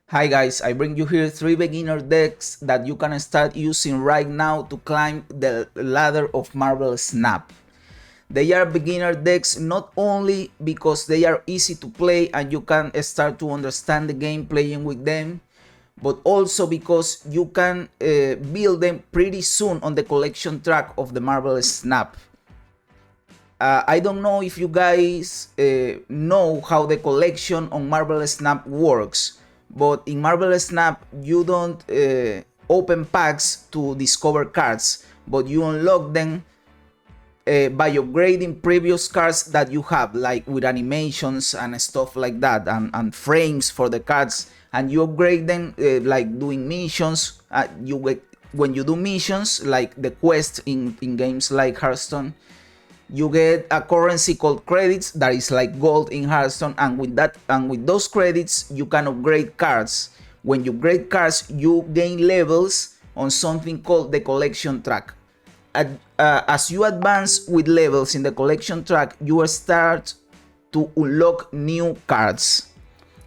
Hi guys, I bring you here 3 beginner decks that you can start using right now to climb the ladder of Marvel Snap. They are beginner decks not only because they are easy to play and you can start to understand the game playing with them, but also because you can build them pretty soon on the collection track of the Marvel Snap. I don't know if you guys know how the collection on Marvel Snap works, but in Marvel Snap you don't open packs to discover cards, but you unlock them by upgrading previous cards that you have, like with animations and stuff like that, and frames for the cards, and you upgrade them like doing missions. When you do missions like the quest in games like Hearthstone, you get a currency called credits that is like gold in Hearthstone, and with those credits you can upgrade cards. When you upgrade cards, you gain levels on something called the collection track. As you advance with levels in the collection track, you will start to unlock new cards.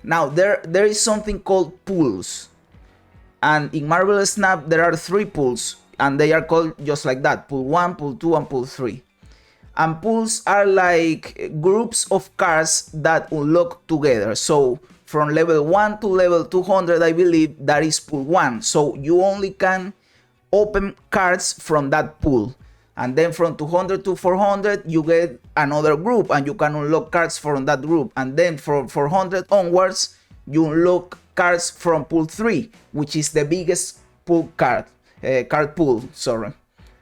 Now there is something called pools, and in Marvel Snap there are 3 pools, and they are called just like that: pool 1, pool 2, and pool 3. And pools are like groups of cards that unlock together. So from level 1 to level 200, I believe, that is pool 1. So you only can open cards from that pool. And then from 200 to 400, you get another group and you can unlock cards from that group. And then from 400 onwards, you unlock cards from pool 3, which is the biggest pool card pool.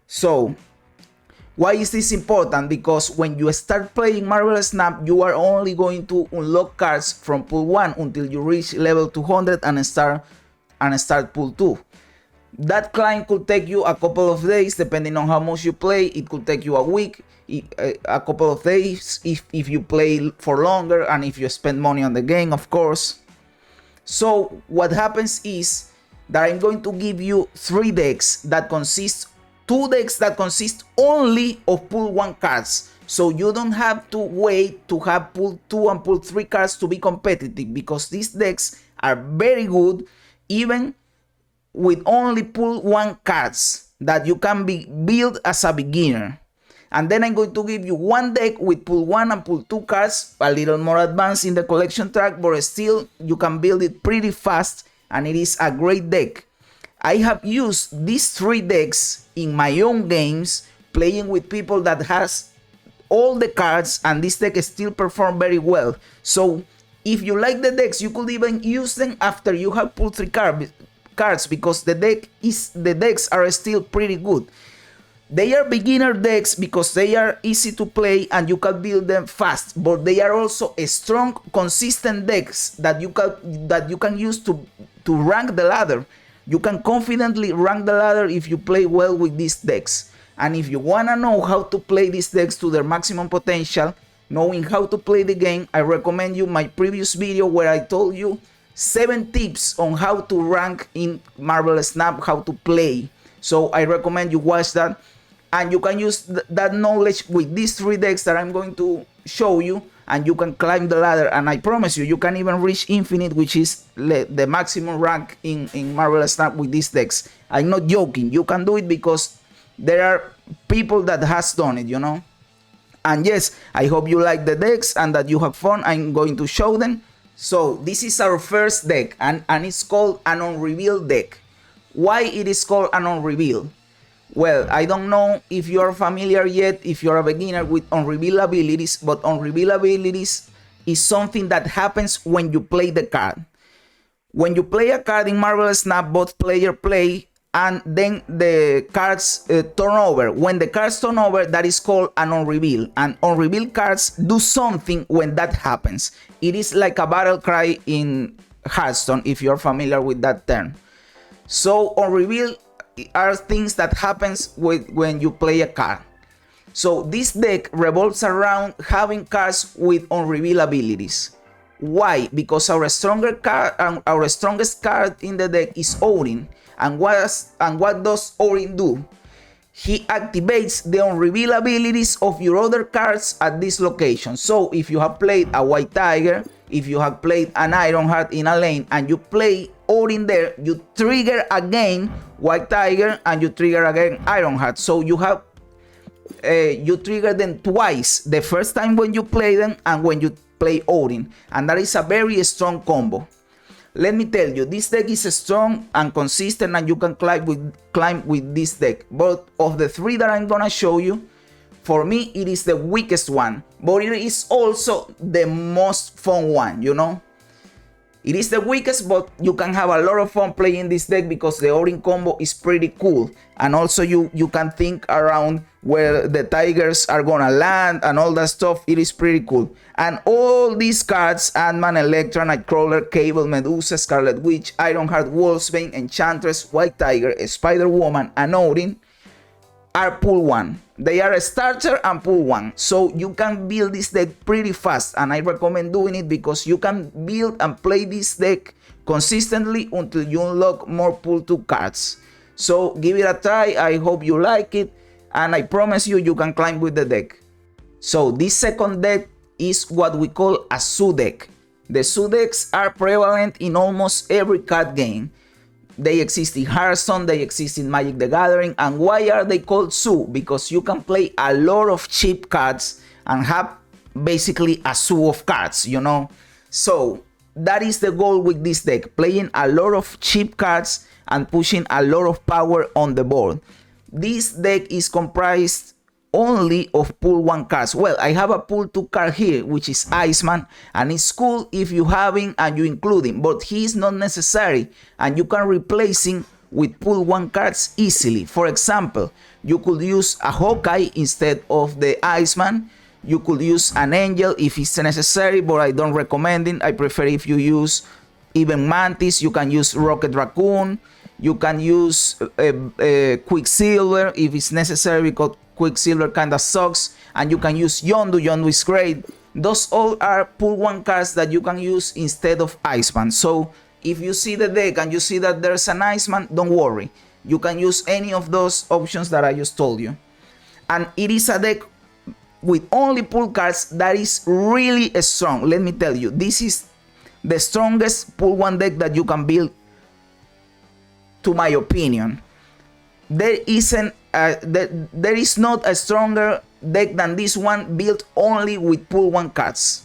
So why is this important? Because when you start playing Marvel Snap, you are only going to unlock cards from pool 1 until you reach level 200 and start pool 2. That climb could take you a couple of days depending on how much you play. It could take you a week, a couple of days if you play for longer and if you spend money on the game, of course. So what happens is that I'm going to give you 3 decks that consist 2 decks that consist only of pool 1 cards. So you don't have to wait to have pool 2 and pool 3 cards to be competitive, because these decks are very good even with only pool 1 cards that you can build as a beginner. And then I'm going to give you 1 deck with pool 1 and pool 2 cards, a little more advanced in the collection track, but still you can build it pretty fast, and it is a great deck. I have used these 3 decks in my own games, playing with people that has all the cards, and this deck still perform very well. So if you like the decks, you could even use them after you have pulled 3 cards, because the decks are still pretty good. They are beginner decks because they are easy to play and you can build them fast, but they are also a strong, consistent decks that you can use to rank the ladder. You can confidently rank the ladder if you play well with these decks. And if you wanna know how to play these decks to their maximum potential, knowing how to play the game, I recommend you my previous video where I told you 7 tips on how to rank in Marvel Snap, how to play. So I recommend you watch that, and you can use that knowledge with these 3 decks that I'm going to show you, and you can climb the ladder. And I promise you, you can even reach infinite, which is the maximum rank in Marvel Snap with these decks. I'm not joking. You can do it because there are people that has done it, you know. And yes, I hope you like the decks and that you have fun. I'm going to show them. So this is our first deck, and it's called an Unrevealed deck. Why it is called an Unrevealed? Well, I don't know if you are familiar yet, if you're a beginner, with unreveal abilities, but unreveal abilities is something that happens when you play the card. When you play a card in Marvel Snap, both players play, and then the cards turn over. When the cards turn over, that is called an unreveal. And unreveal cards do something when that happens. It is like a battle cry in Hearthstone, if you're familiar with that term. So unreveal are things that happens when you play a card. So this deck revolves around having cards with unreveal abilities. Why? Because our strongest card in the deck is Odin. And what does Odin do? He activates the unreveal abilities of your other cards at this location. So if you have played a White Tiger, if you have played an Ironheart in a lane and you play Odin there, you trigger again White Tiger and you trigger again Ironheart. So you have you trigger them twice, the first time when you play them and when you play Odin, and that is a very strong combo. Let me tell you, this deck is strong and consistent and you can climb with this deck. But of the three that I'm gonna show you, for me it is the weakest one, but it is also the most fun one, you know. It is the weakest, but you can have a lot of fun playing this deck because the Odin combo is pretty cool. And also you can think around where the tigers are gonna land and all that stuff. It is pretty cool. And all these cards, Ant-Man, Elektra, Nightcrawler, Cable, Medusa, Scarlet Witch, Ironheart, Wolfsbane, Enchantress, White Tiger, Spider-Woman, and Odin, are pool 1. They are a starter and pool 1. So you can build this deck pretty fast, and I recommend doing it because you can build and play this deck consistently until you unlock more pool 2 cards. So give it a try. I hope you like it, and I promise you can climb with the deck. So this second deck is what we call a Zoo deck. The Zoo decks are prevalent in almost every card game. They exist in Hearthstone, they exist in Magic the Gathering. And why are they called Zoo? Because you can play a lot of cheap cards and have basically a zoo of cards, you know. So that is the goal with this deck, playing a lot of cheap cards and pushing a lot of power on the board. This deck is comprised only of pool 1 cards. Well, I have a pool 2 card here, which is Iceman, and it's cool if you have him and you include him, but he is not necessary, and you can replace him with pool 1 cards easily. For example, you could use a Hawkeye instead of the Iceman. You could use an Angel if it's necessary, but I don't recommend it. I prefer if you use even Mantis. You can use Rocket Raccoon. You can use Quicksilver if it's necessary, because Quicksilver kind of sucks. And you can use Yondu. Yondu is great. Those all are pool 1 cards that you can use instead of Iceman. So if you see the deck and you see that there's an Iceman, don't worry. You can use any of those options that I just told you. And it is a deck with only pool cards that is really strong. Let me tell you, this is the strongest pool 1 deck that you can build, to my opinion. There is not a stronger deck than this one built only with pool 1 cards,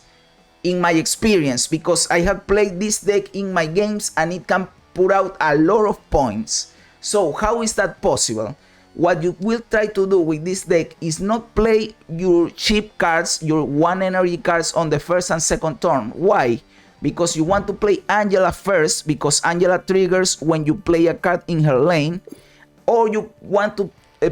in my experience, because I have played this deck in my games and it can put out a lot of points. So how is that possible? What you will try to do with this deck is not play your cheap cards, your 1 energy cards on the first and second turn. Why? Because you want to play Angela first, because Angela triggers when you play a card in her lane. Or you want to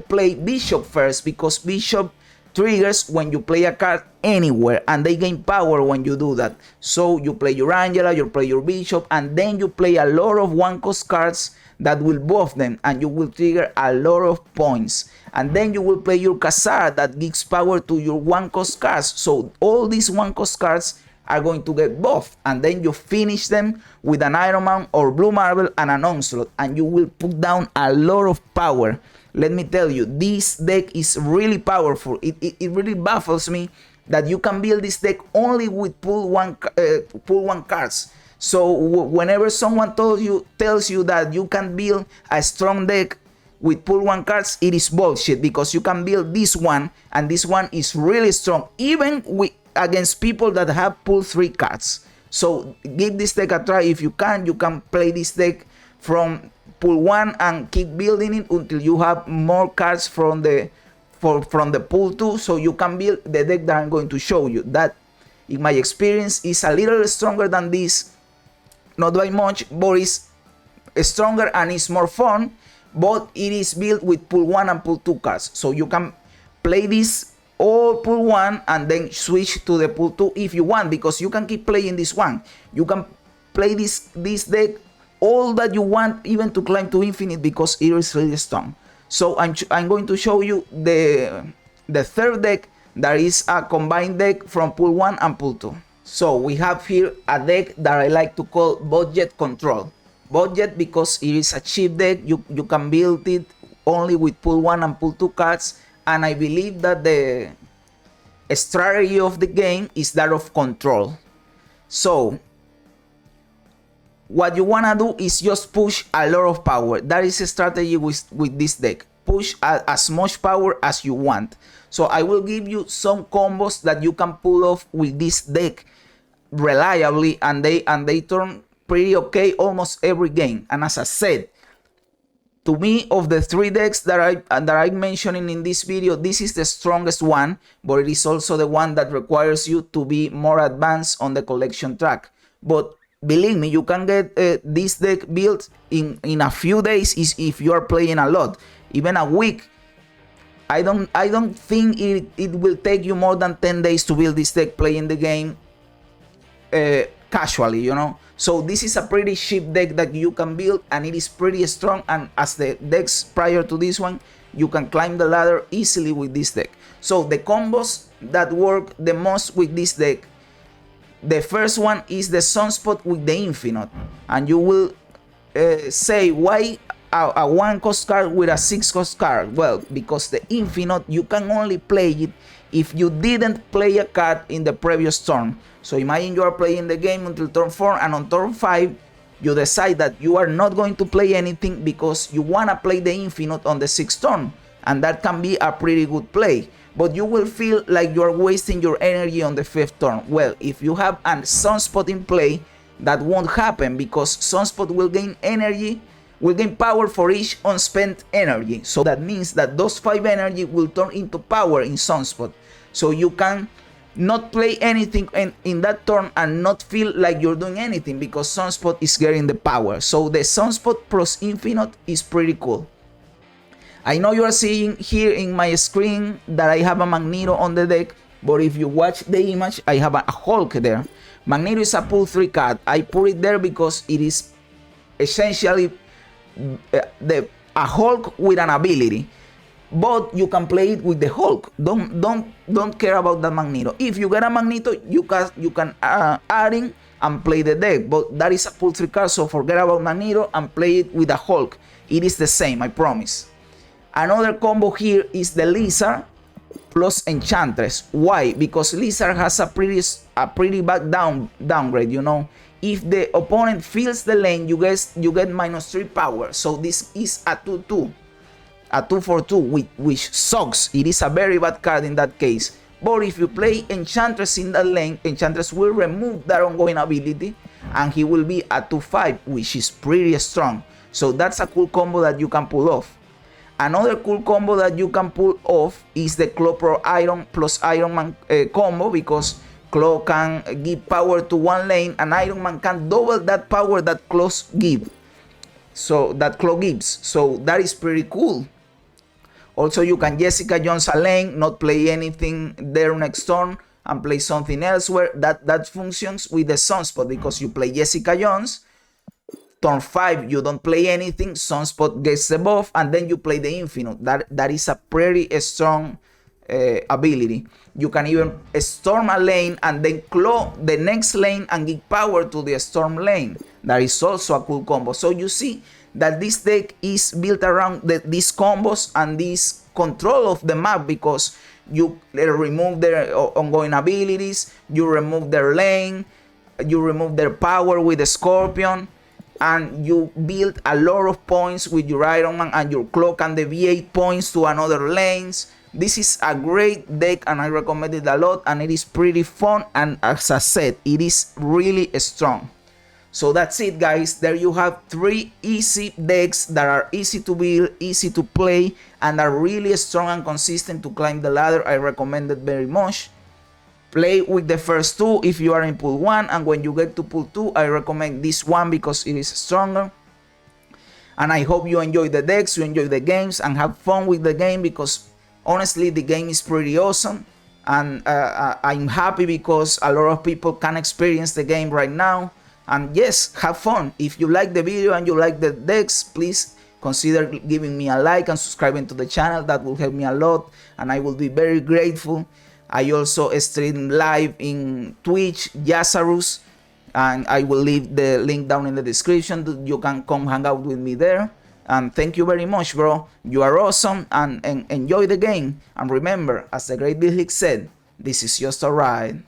play Bishop first, because Bishop triggers when you play a card anywhere, and they gain power when you do that. So you play your Angela, you play your Bishop, and then you play a lot of 1-cost cards that will buff them, and you will trigger a lot of points. And then you will play your Khazar that gives power to your 1-cost cards. So all these 1-cost cards are going to get buffed, and then you finish them with an Iron Man or Blue Marvel and an Onslaught, and you will put down a lot of power. Let me tell you, this deck is really powerful. It really baffles me that you can build this deck only with pool 1 cards. So whenever someone tells you that you can build a strong deck with pool 1 cards, it is bullshit, because you can build this one, and this one is really strong, even against people that have pool 3 cards. So give this deck a try if you can. You can play this deck from pool 1 and keep building it until you have more cards from the pool 2, so you can build the deck that I'm going to show you. That, in my experience, is a little stronger than this, not by much, but it's stronger and it's more fun. But it is built with pool 1 and pool 2 cards, so you can play this all pool 1 and then switch to the pool 2 if you want, because you can keep playing this one. You can play this deck all that you want, even to climb to infinite, because it is really strong. So I'm going to show you the third deck, that is a combined deck from pool 1 and pool 2. So we have here a deck that I like to call Budget Control. Budget because it is a cheap deck. You can build it only with pool 1 and pool 2 cards, and I believe that the strategy of the game is that of control. So what you wanna do is just push a lot of power. That is a strategy with this deck. Push as much power as you want. So I will give you some combos that you can pull off with this deck reliably, and they turn pretty okay almost every game. And as I said, to me, of the 3 decks that I'm mentioning in this video, this is the strongest one, but it is also the one that requires you to be more advanced on the collection track. But believe me, you can get this deck built in a few days if you are playing a lot, even a week. I don't think it will take you more than 10 days to build this deck playing the game casually, you know. So this is a pretty cheap deck that you can build, and it is pretty strong, and as the decks prior to this one, you can climb the ladder easily with this deck. So the combos that work the most with this deck, the first one is the Sunspot with the Infinite. And you will say, why a 1 cost card with a 6 cost card? Well, because the Infinite, you can only play it if you didn't play a card in the previous turn. So imagine you are playing the game until turn 4, and on turn 5 you decide that you are not going to play anything because you want to play the Infinite on the 6th turn, and that can be a pretty good play, but you will feel like you are wasting your energy on the 5th turn. Well, if you have a Sunspot in play, that won't happen, because Sunspot will gain energy, will gain power for each unspent energy. So that means that those 5 energy will turn into power in Sunspot. So you can not play anything in that turn and not feel like you're doing anything, because Sunspot is getting the power. So the Sunspot plus Infinite is pretty cool. I know you are seeing here in my screen that I have a Magneto on the deck, but if you watch the image, I have a Hulk there. Magneto is a pull 3 card. I put it there because it is essentially a Hulk with an ability. But you can play it with the Hulk. Don't care about the Magneto. If you get a Magneto, you can add in and play the deck. But that is a pull 3 card, so forget about Magneto and play it with a Hulk. It is the same, I promise. Another combo here is the Lizard plus Enchantress. Why? Because Lizard has a pretty bad downgrade, you know. If the opponent fills the lane, you get -3 power. So this is a 2/2. A 2/2, which sucks. It is a very bad card in that case. But if you play Enchantress in that lane, Enchantress will remove that ongoing ability, and he will be a 2/5, which is pretty strong. So that's a cool combo that you can pull off. Another cool combo that you can pull off is the Claw Pro Iron plus Iron Man combo, because Claw can give power to one lane, and Iron Man can double that power that Claw gives. So that is pretty cool. Also, you can Jessica Jones a lane, not play anything there next turn, and play something elsewhere. That functions with the Sunspot, because you play Jessica Jones, turn 5 you don't play anything, Sunspot gets the buff, and then you play the Infinite. That is a pretty strong ability. You can even storm a lane and then claw the next lane and give power to the storm lane. That is also a cool combo. So you see that this deck is built around these combos and this control of the map, because you remove their ongoing abilities, you remove their lane, you remove their power with the Scorpion, and you build a lot of points with your Iron Man, and your Claw can deviate points to another lanes. This is a great deck, and I recommend it a lot, and it is pretty fun, and as I said, it is really strong. So that's it, guys. There you have 3 easy decks that are easy to build, easy to play, and are really strong and consistent to climb the ladder. I recommend it very much. Play with the first 2 if you are in pool 1, and when you get to pool 2, I recommend this one because it is stronger. And I hope you enjoy the decks, you enjoy the games, and have fun with the game, because honestly the game is pretty awesome. And I'm happy because a lot of people can experience the game right now. And yes, have fun. If you like the video and you like the decks, please consider giving me a like and subscribing to the channel. That will help me a lot, and I will be very grateful. I also stream live in Twitch, Yazarus, and I will leave the link down in the description. You can come hang out with me there. And thank you very much, bro. You are awesome, and enjoy the game. And remember, as the great Bill Hicks said, this is just a ride.